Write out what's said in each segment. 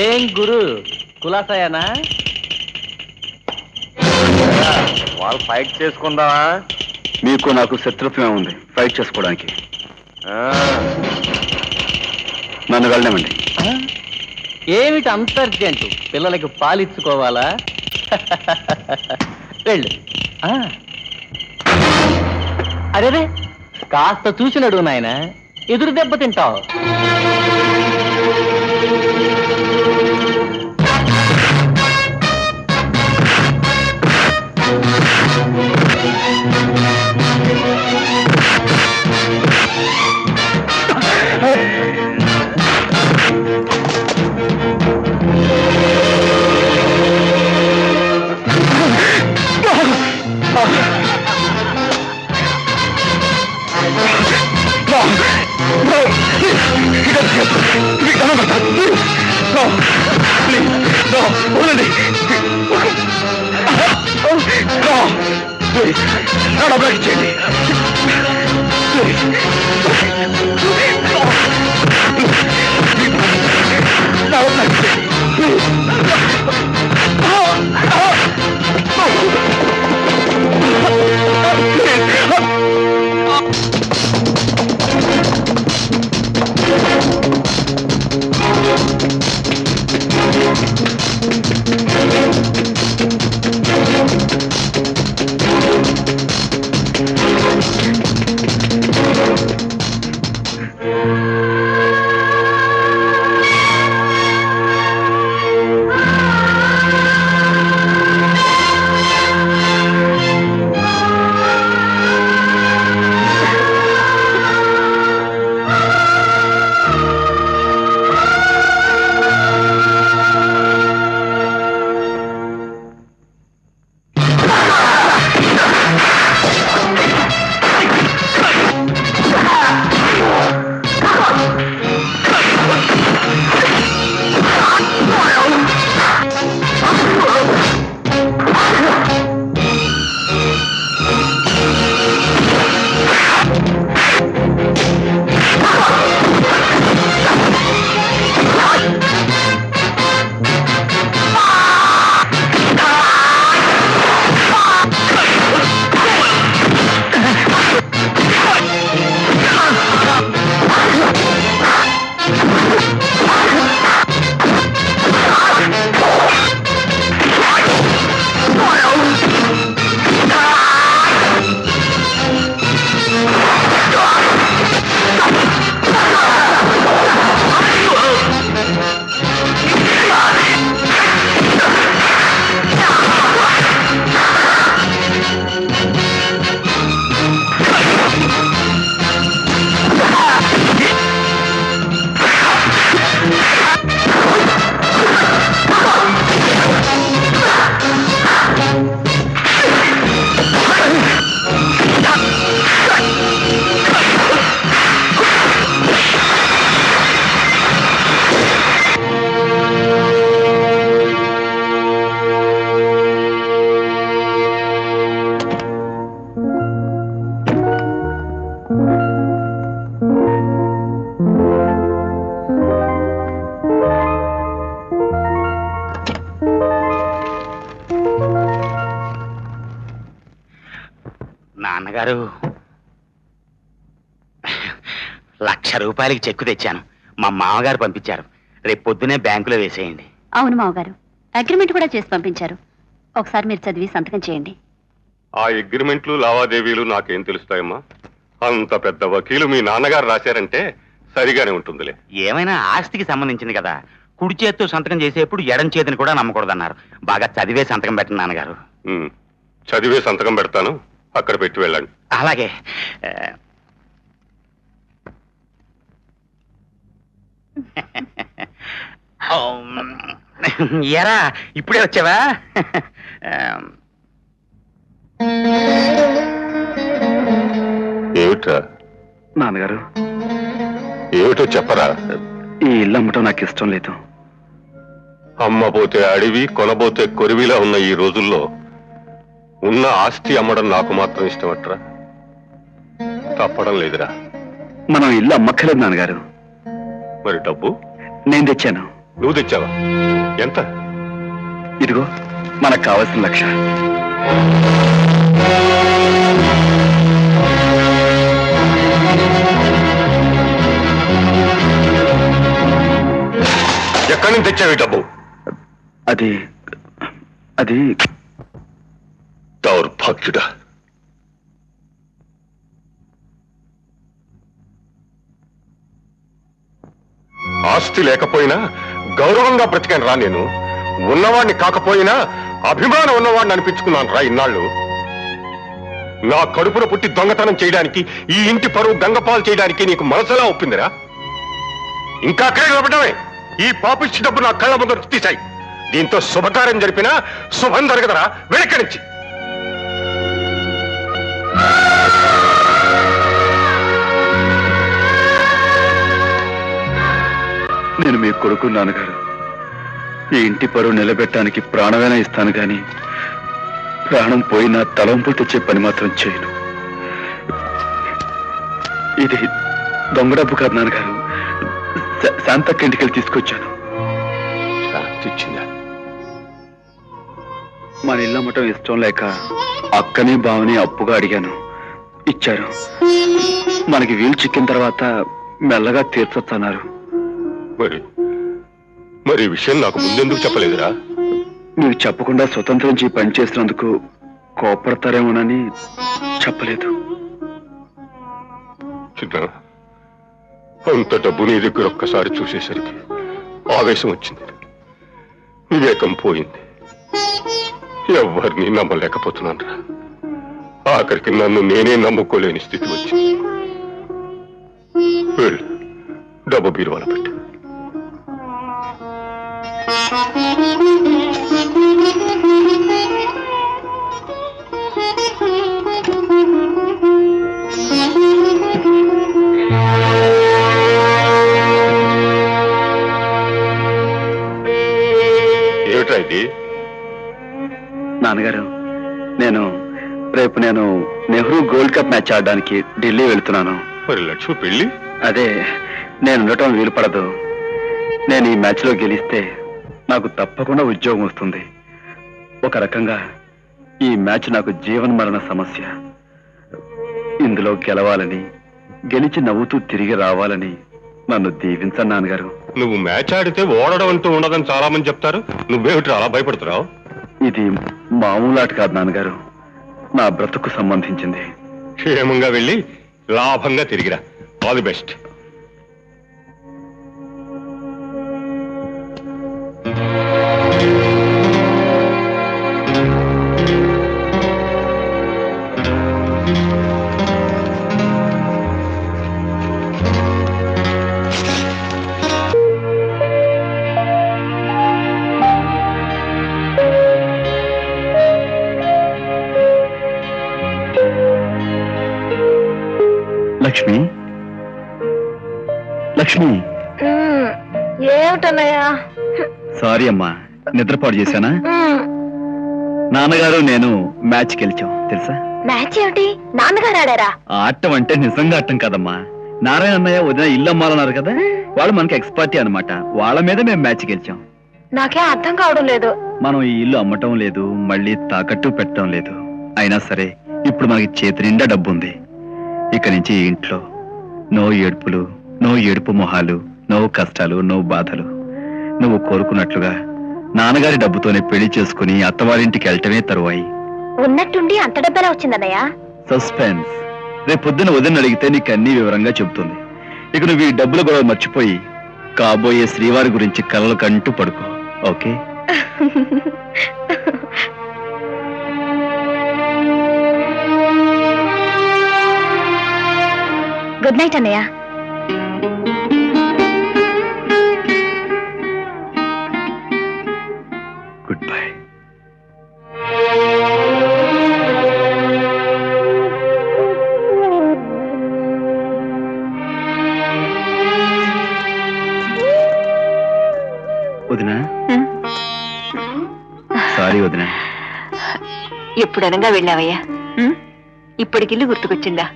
ఏం గురు కులాసాయానా? వాళ్ళు ఫైట్ చేసుకుందామా? మీకు నాకు శత్రుత్వమే ఉంది ఫైట్ చేసుకోవడానికి. నన్ను వెళ్ళమండి. ఏమిటి అంత అర్జెంటు? పిల్లలకి పాలిచ్చుకోవాలా? వెళ్ళు. అరేరే, కాస్త చూసినడు నాయన, ఎదురు దెబ్బ తింటావు. నాన్నగారు, 1,00,000 రూపాయలకి చెక్కు తెచ్చాను. మా మామగారు పంపించారు. రేపు పొద్దునే బ్యాంకులో వేసేయండి. అవును మామగారు, అగ్రిమెంట్ కూడా చేసి పంపించారు. ఒకసారి మీరు చదివి సంతకం చేయండి. ఆ అగ్రిమెంట్లు లావాదేవీలు నాకేం తెలుస్తాయమ్మా? అంత పెద్ద వకీలు మీ నాన్నగారు రాశారంటే సరిగానే ఉంటుందిలే. ఏమైనా ఆస్తికి సంబంధించింది కదా, కుడి చేత్తో సంతకం చేసేప్పుడు ఎడం చేతిని కూడా నమ్మకూడదన్నారు. బాగా చదివే సంతకం పెట్టండి నాన్నగారు. చదివే సంతకం పెడతాను, అక్కడ పెట్టి వెళ్ళండి. అలాగే. ఎరా, ఇప్పుడే వచ్చావా? ఏమిట్రా? నాన్నగారు, ఏమిటో చెప్పరా. ఈ ఇల్లు అమ్మటం నాకు ఇష్టం లేదు. అమ్మపోతే అడవి, కొనబోతే కొరివిలా ఉన్న ఈ రోజుల్లో ఉన్న ఆస్తి అమ్మడం నాకు మాత్రం ఇష్టమట్రా. తప్పడం లేదురా. మనం ఇల్లు అమ్మక్కలేదు నాన్నగారు. మరి డబ్బు నేను తెచ్చాను. నువ్వు తెచ్చావా? ఎంత? ఇదిగో మనకు కావాల్సిన లక్ష. ఎక్కడి నుంచి తెచ్చావు ఈ డబ్బు? అది అది దౌర్భాగ్యుడా. ఆస్తి లేకపోయినా గౌరవంగా బ్రతికాను రా నేను. ఉన్నవాడిని కాకపోయినా అభిమానం ఉన్నవాడిని అనిపించుకున్నాను రా ఇన్నాళ్ళు. నా కడుపున పుట్టి దొంగతనం చేయడానికి, ఈ ఇంటి పరువు గంగపాలు చేయడానికి నీకు మనసులా ఒప్పిందిరా? ఇంకా అక్కడే నిలబడమే. ఈ పాపిష్టి డబ్బు నా కళ్ళ ముందు తీశాయి. దీంతో శుభకార్యం జరిపినా శుభం జరగదరా. వెనక్కి నుంచి నేను మీ కొడుకు నాన్నగారు. ఈ ఇంటి పరువు నిలబెట్టడానికి ప్రాణమైనా ఇస్తాను గాని ప్రాణం పోయినా తలంపులు తెచ్చే పని మాత్రం చేయను. ఇది దొంగ డబ్బు కాదు నాన్నగారు. శాంతక్క ఇంటికి తీసుకొచ్చాను. ఇచ్చిందా? మన ఇల్లు అమ్మటం ఇష్టం లేక అక్కని బావని అప్పుగా అడిగాను, ఇచ్చారు. మనకి వీలు చిక్కిన తర్వాత మెల్లగా తీర్చొచ్చన్నారు. మరి ఈ విషయం నాకు ముందెందుకు చెప్పలేదురా? మీరు చెప్పకుండా స్వతంత్రించి పని చేసినందుకు కోపడతారేమోనని చెప్పలేదు. చిన్న, అంత డబ్బు నీ దగ్గర ఒక్కసారి చూసేసరికి ఆవేశం వచ్చింది, వివేకం పోయింది. ఎవరిని నమ్మలేకపోతున్నాను రా. ఆఖరికి నన్ను నేనే నమ్ముకోలేని స్థితి వచ్చింది. వెళ్ళు, డబ్బు బీరువాలో పెట్టు. ఏమిట్రా ఇది? నాన్నగారు, రేపు నేను నెహ్రూ గోల్డ్ కప్ మ్యాచ్ ఆడడానికి ఢిల్లీ వెళ్తున్నాను. మరి లక్ష్మి పెళ్లి? అదే, నేను ఉండటం వీలు పడదు. నేను ఈ మ్యాచ్ లో గెలిస్తే నాకు తప్పకుండా ఉద్యోగం వస్తుంది. ఒక రకంగా ఈ మ్యాచ్ నాకు జీవన్ మరణ సమస్య. ఇందులో గెలవాలని, గెలిచి నవ్వుతూ తిరిగి రావాలని నన్ను దీవించండి నాన్నగారు. నువ్వు మ్యాచ్ ఆడితే ఓడడం అంటూ ఉండదని చాలా మంది చెప్తారు. నువ్వేమిటి అలా భయపడుతున్నావు? ఇది మామూలు ఆట కాదు నాన్నగారు, నా బ్రతుకు సంబంధించింది. క్షేమంగా వెళ్ళి లాభంగా తిరిగిరా. All the best. Lakshmi, Lakshmi. ఏమిటన్నయ్యా? సారీ అమ్మా, నిద్రపాటు చేశానా? నాన్నగారు నేను మ్యాచ్ గెలిచాం తెలుసా? మ్యాచ్ ఏమిటి? నాన్నగారు ఆడారా? ఆటం అంటే నిజంగా ఆటం కదమ్మా. నారాయణ అన్నయ్య వదిన ఇల్లు అమ్మాలన్నారు కదా, వాళ్ళు మనకి ఎక్స్పర్టీ అన్నమాట. వాళ్ళ మీద మేము మ్యాచ్ గెలిచాం. నాకేం అర్థం కావడం లేదు. మనం ఈ ఇల్లు అమ్మటం లేదు, మళ్ళీ తాకట్టు పెట్టడం లేదు. అయినా సరే ఇప్పుడు మనకి చేతి నిండా డబ్బు ఉంది. ఇక నుంచి ఈ ఇంట్లో నో ఏడుపులు, నో ఏడుపు మొహాలు, నో కష్టాలు, నో బాధలు. నువ్వు కోరుకున్నట్లుగా నాన్నగారి డబ్బుతోనే పెళ్లి చేసుకుని అత్తవారింటికి వెళ్ళటమే తరువాయి. ఉన్నట్టుండి అంత డబ్బెలా వచ్చిందన్నయ్య? సస్పెన్స్. రేపు పొద్దున వదిన అడిగితే నీకు అన్ని వివరంగా చెబుతుంది. ఇక నువ్వు ఈ డబ్బుల గొడవ మర్చిపోయి కాబోయే శ్రీవారి గురించి కలలు కంటూ పడుకో. ఓకే? గుడ్ నైట్ అన్నయ్య. Good bye. వదినా, సారీ వదినా. ఎప్పుడనగా వెళ్ళావయ్యా? ఇప్పటికిల్లు గుర్తుకొచ్చిందా?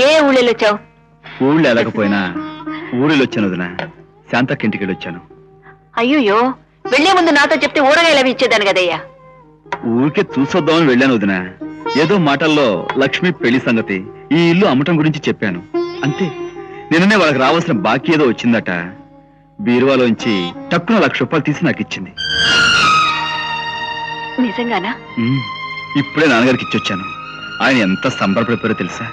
ఏ ఊళ్ళో వచ్చావు? ఊళ్ళో వెళ్ళకపోయినా ఊరిలో వచ్చాను వదినా. శాంతక్క ఇంటికి వెళ్ళి వచ్చాను. అయ్యోయ్యో వెళ్లే ముందు నాతో చెప్తే ఊరగాయలు అవి ఇచ్చేదాను కదయ్యా. ఊరికే చూసొద్దామని వెళ్ళాను వదినా. ఏదో మాటల్లో లక్ష్మి పెళ్లి సంగతి, ఈ ఇల్లు అమ్మటం గురించి చెప్పాను అంతే. నిన్ననే వాళ్ళకి రావాల్సిన బాకీ ఏదో వచ్చిందట. బీరువాలోంచి టక్కున 1,00,000 రూపాయలు తీసి నాకు ఇచ్చింది. నిజంగానా? ఇప్పుడే నాన్నగారికి ఇచ్చొచ్చాను. ఆయన ఎంత సంబరపడిపోయారో తెలుసా?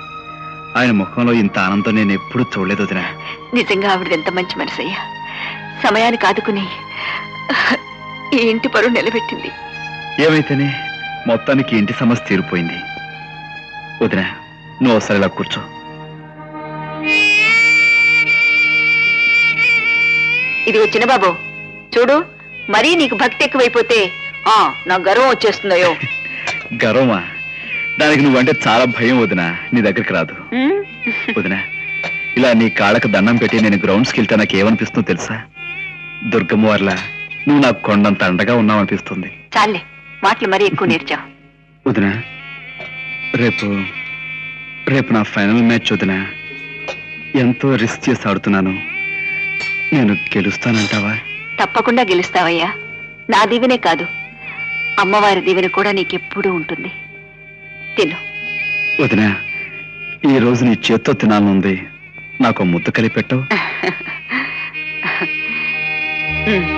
ఆయన ముఖంలో ఇంత ఆనందం నేను ఎప్పుడూ చూడలేదు వదినా. నిజంగా ఆవిడది ఎంత మంచి మనసయ్యా. సమయానికి ఆదుకుని ఈ ఇంటి పరువు నిలబెట్టింది. ఏమైతేనే మొత్తానికి ఇంటి సమస్య తీరిపోయింది. వదినా, నువ్వు ఒకసారి ఇలా కూర్చో. ఇది వచ్చిన బాబు చూడు, మరీ నీకు భక్తి ఎక్కువైపోతే నా గర్వం వచ్చేస్తుందయో. గర్వమా? దానికి నువ్వంటే చాలా భయం వదినా. నీ దగ్గరికి రాదు. వదినా, ఇలా నీ కాళ్ళకు దండం పెట్టి నేను గ్రౌండ్స్కి వెళ్తే నాకు ఏమనిపిస్తుందో తెలుసా? దుర్గమ్మ వారిలా నువ్వు నాకు కొండంత అండగా ఉన్నావు అనిపిస్తుంది. చాలే, మాటలు మరీ ఎక్కువ నేర్చావు. వదినా, రేపు నా ఫైనల్ మ్యాచ్ వదినా. ఎంతో రిస్క్ చేసి ఆడుతున్నాను. నేను గెలుస్తానంటావా? తప్పకుండా గెలుస్తావయ్యా. నా దీవెనే కాదు, అమ్మవారి దీవెన కూడా నీకెప్పుడూ ఉంటుంది. తిను. వదినా, ఈ రోజు నీ చేత్తో తినాలనుంది. నాకు ముద్ద కలిపెట్టవు? ఉమ్.